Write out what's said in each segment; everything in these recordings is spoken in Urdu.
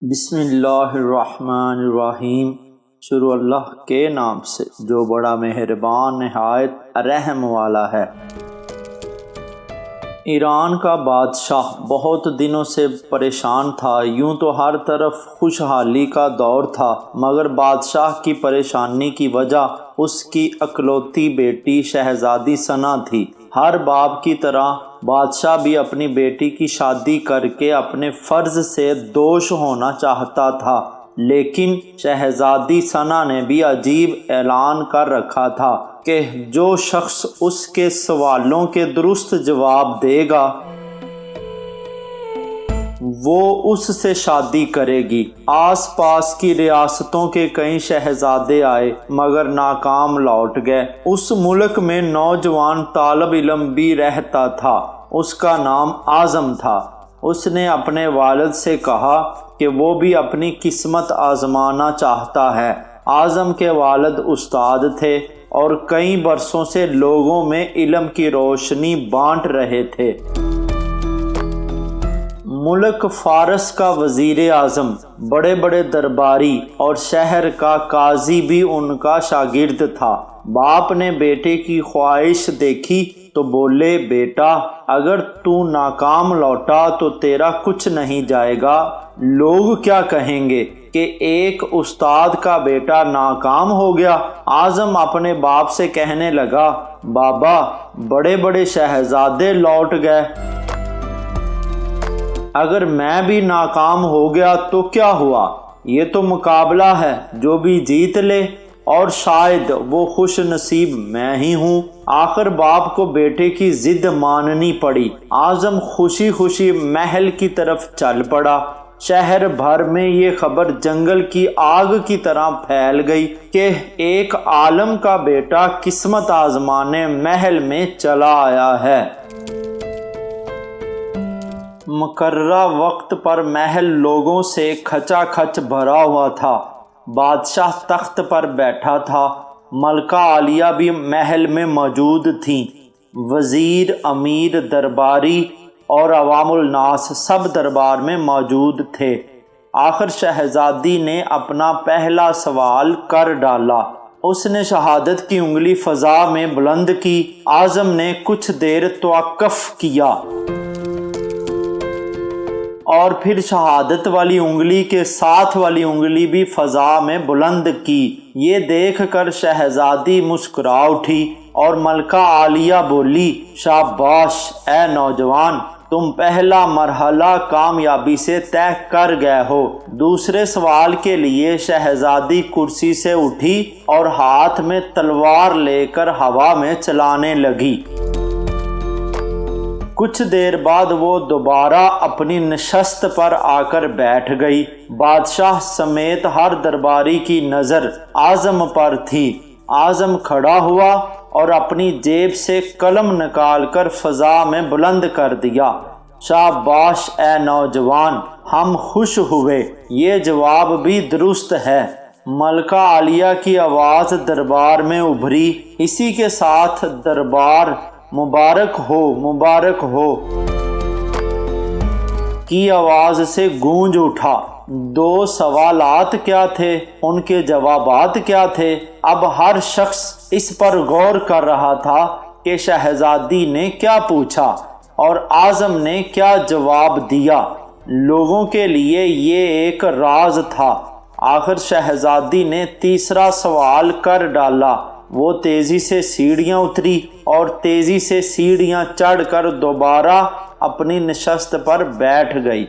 بسم اللہ الرحمن الرحیم۔ شروع اللہ کے نام سے جو بڑا مہربان نہایت رحم والا ہے۔ ایران کا بادشاہ بہت دنوں سے پریشان تھا۔ یوں تو ہر طرف خوشحالی کا دور تھا، مگر بادشاہ کی پریشانی کی وجہ اس کی اکلوتی بیٹی شہزادی ثنا تھی۔ ہر باپ کی طرح بادشاہ بھی اپنی بیٹی کی شادی کر کے اپنے فرض سے دوش ہونا چاہتا تھا، لیکن شہزادی ثنا نے بھی عجیب اعلان کر رکھا تھا کہ جو شخص اس کے سوالوں کے درست جواب دے گا وہ اس سے شادی کرے گی۔ آس پاس کی ریاستوں کے کئی شہزادے آئے مگر ناکام لوٹ گئے۔ اس ملک میں نوجوان طالب علم بھی رہتا تھا، اس کا نام اعظم تھا۔ اس نے اپنے والد سے کہا کہ وہ بھی اپنی قسمت آزمانا چاہتا ہے۔ اعظم کے والد استاد تھے اور کئی برسوں سے لوگوں میں علم کی روشنی بانٹ رہے تھے۔ ملک فارس کا وزیر اعظم، بڑے بڑے درباری اور شہر کا قاضی بھی ان کا شاگرد تھا۔ باپ نے بیٹے کی خواہش دیکھی تو بولے، بیٹا اگر تو ناکام لوٹا تو تیرا کچھ نہیں جائے گا۔ لوگ کیا کہیں گے کہ ایک استاد کا بیٹا ناکام ہو گیا۔ اعظم اپنے باپ سے کہنے لگا، بابا بڑے بڑے شہزادے لوٹ گئے، اگر میں بھی ناکام ہو گیا تو کیا ہوا؟ یہ تو مقابلہ ہے، جو بھی جیت لے، اور شاید وہ خوش نصیب میں ہی ہوں۔ آخر باپ کو بیٹے کی ضد ماننی پڑی۔ اعظم خوشی خوشی محل کی طرف چل پڑا۔ شہر بھر میں یہ خبر جنگل کی آگ کی طرح پھیل گئی کہ ایک عالم کا بیٹا قسمت آزمانے محل میں چلا آیا ہے۔ مقررہ وقت پر محل لوگوں سے کھچا کھچ بھرا ہوا تھا۔ بادشاہ تخت پر بیٹھا تھا، ملکہ عالیہ بھی محل میں موجود تھیں۔ وزیر، امیر، درباری اور عوام الناس سب دربار میں موجود تھے۔ آخر شہزادی نے اپنا پہلا سوال کر ڈالا۔ اس نے شہادت کی انگلی فضا میں بلند کی۔ اعظم نے کچھ دیر توقف کیا اور پھر شہادت والی انگلی کے ساتھ والی انگلی بھی فضا میں بلند کی۔ یہ دیکھ کر شہزادی مسکرا اٹھی اور ملکہ عالیہ بولی، شاباش اے نوجوان، تم پہلا مرحلہ کامیابی سے طے کر گئے ہو۔ دوسرے سوال کے لیے شہزادی کرسی سے اٹھی اور ہاتھ میں تلوار لے کر ہوا میں چلانے لگی۔ کچھ دیر بعد وہ دوبارہ اپنی نشست پر آ کر بیٹھ گئی۔ بادشاہ سمیت ہر درباری کی نظر اعظم پر تھی۔ اعظم کھڑا ہوا اور اپنی جیب سے قلم نکال کر فضا میں بلند کر دیا۔ شاباش اے نوجوان، ہم خوش ہوئے، یہ جواب بھی درست ہے۔ ملکہ عالیہ کی آواز دربار میں ابھری۔ اسی کے ساتھ دربار مبارک ہو، مبارک ہو کی آواز سے گونج اٹھا۔ دو سوالات کیا تھے، ان کے جوابات کیا تھے؟ اب ہر شخص اس پر غور کر رہا تھا کہ شہزادی نے کیا پوچھا اور اعظم نے کیا جواب دیا۔ لوگوں کے لیے یہ ایک راز تھا۔ آخر شہزادی نے تیسرا سوال کر ڈالا۔ وہ تیزی سے سیڑھیاں اتری اور تیزی سے سیڑھیاں چڑھ کر دوبارہ اپنی نشست پر بیٹھ گئی۔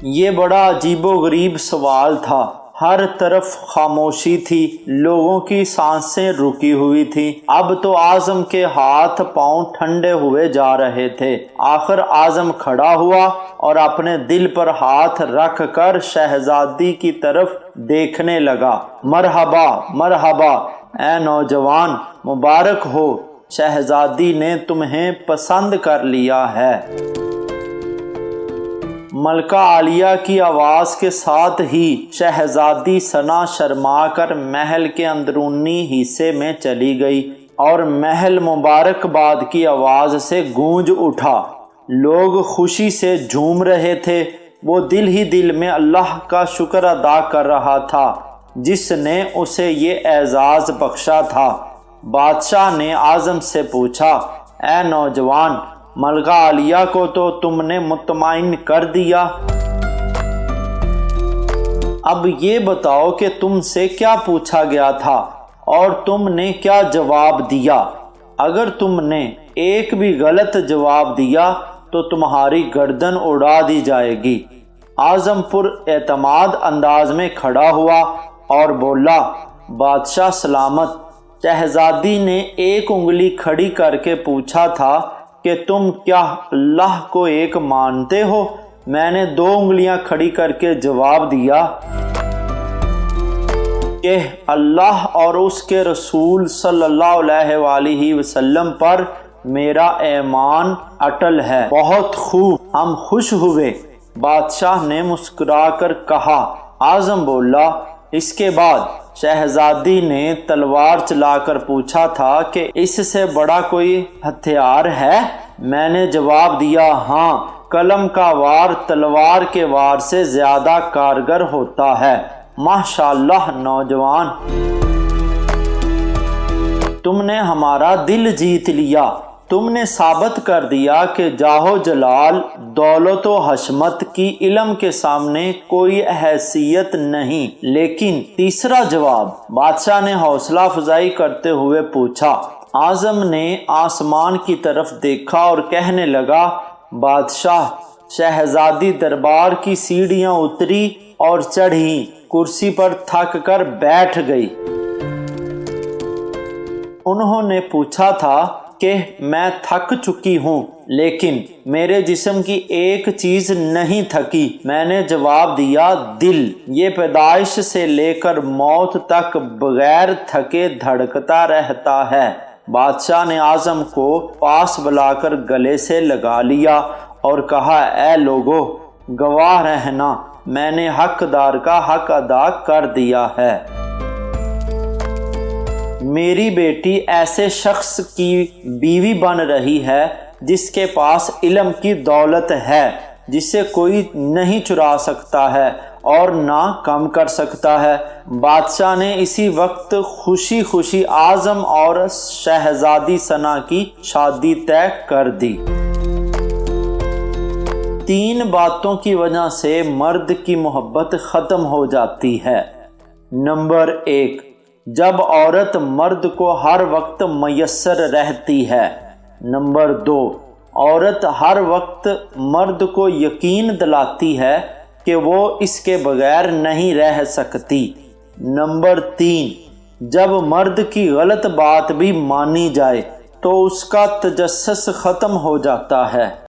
یہ بڑا عجیب و غریب سوال تھا۔ ہر طرف خاموشی تھی، لوگوں کی سانسیں رکی ہوئی تھیں۔ اب تو اعظم کے ہاتھ پاؤں ٹھنڈے ہوئے جا رہے تھے۔ آخر اعظم کھڑا ہوا اور اپنے دل پر ہاتھ رکھ کر شہزادی کی طرف دیکھنے لگا۔ مرحبا، مرحبا اے نوجوان، مبارک ہو، شہزادی نے تمہیں پسند کر لیا ہے۔ ملکہ عالیہ کی آواز کے ساتھ ہی شہزادی ثنا شرما کر محل کے اندرونی حصے میں چلی گئی اور محل مبارکباد کی آواز سے گونج اٹھا۔ لوگ خوشی سے جھوم رہے تھے۔ وہ دل ہی دل میں اللہ کا شکر ادا کر رہا تھا جس نے اسے یہ اعزاز بخشا تھا۔ بادشاہ نے اعظم سے پوچھا، اے نوجوان، ملکہ عالیہ کو تو تم نے مطمئن کر دیا، اب یہ بتاؤ کہ تم سے کیا پوچھا گیا تھا اور تم نے کیا جواب دیا؟ اگر تم نے ایک بھی غلط جواب دیا تو تمہاری گردن اڑا دی جائے گی۔ اعظم پر اعتماد انداز میں کھڑا ہوا اور بولا، بادشاہ سلامت۔ شہزادی نے ایک انگلی کھڑی کر کے پوچھا تھا کہ تم کیا اللہ کو ایک مانتے ہو؟ میں نے 2 انگلیاں کھڑی کر کے جواب دیا کہ اللہ اور اس کے رسول صلی اللہ علیہ وآلہ وسلم پر میرا ایمان اٹل ہے۔ بہت خوب، ہم خوش ہوئے، بادشاہ نے مسکرا کر کہا۔ اعظم بولا، اس کے بعد شہزادی نے تلوار چلا کر پوچھا تھا کہ اس سے بڑا کوئی ہتھیار ہے؟ میں نے جواب دیا، ہاں، قلم کا وار تلوار کے وار سے زیادہ کارگر ہوتا ہے۔ ماشاءاللہ نوجوان، تم نے ہمارا دل جیت لیا، تم نے ثابت کر دیا کہ جاہ و جلال، دولت و حشمت کی علم کے سامنے کوئی حیثیت نہیں۔ لیکن تیسرا جواب، بادشاہ نے حوصلہ افزائی کرتے ہوئے پوچھا۔ اعظم نے آسمان کی طرف دیکھا اور کہنے لگا، بادشاہ، شہزادی دربار کی سیڑھیاں اتری اور چڑھی، کرسی پر تھک کر بیٹھ گئی۔ انہوں نے پوچھا تھا کہ میں تھک چکی ہوں، لیکن میرے جسم کی ایک چیز نہیں تھکی۔ میں نے جواب دیا، دل، یہ پیدائش سے لے کر موت تک بغیر تھکے دھڑکتا رہتا ہے۔ بادشاہ نے اعظم کو پاس بلا کر گلے سے لگا لیا اور کہا، اے لوگو، گواہ رہنا، میں نے حقدار کا حق ادا کر دیا ہے۔ میری بیٹی ایسے شخص کی بیوی بن رہی ہے جس کے پاس علم کی دولت ہے، جسے کوئی نہیں چرا سکتا ہے اور نہ کم کر سکتا ہے۔ بادشاہ نے اسی وقت خوشی خوشی اعظم اور شہزادی ثنا کی شادی طے کر دی۔ 3 باتوں کی وجہ سے مرد کی محبت ختم ہو جاتی ہے۔ نمبر 1، جب عورت مرد کو ہر وقت میسر رہتی ہے۔ نمبر 2، عورت ہر وقت مرد کو یقین دلاتی ہے کہ وہ اس کے بغیر نہیں رہ سکتی۔ نمبر 3، جب مرد کی غلط بات بھی مانی جائے تو اس کا تجسس ختم ہو جاتا ہے۔